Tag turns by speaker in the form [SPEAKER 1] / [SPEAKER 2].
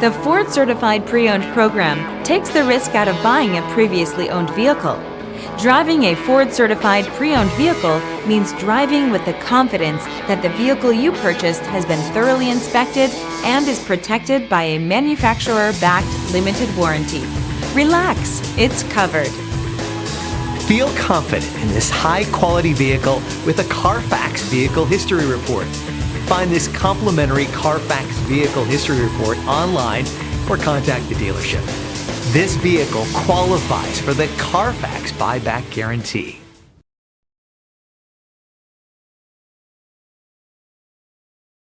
[SPEAKER 1] The Ford Certified Pre-Owned program takes the risk out of buying a previously owned vehicle. Driving a Ford Certified Pre-Owned vehicle means driving with the confidence that the vehicle you purchased has been thoroughly inspected and is protected by a manufacturer-backed limited warranty. Relax, it's covered.
[SPEAKER 2] Feel confident in this high-quality vehicle with a Carfax Vehicle History Report. Find this complimentary Carfax Vehicle History Report online or contact the dealership. This vehicle qualifies for the Carfax Buyback Guarantee.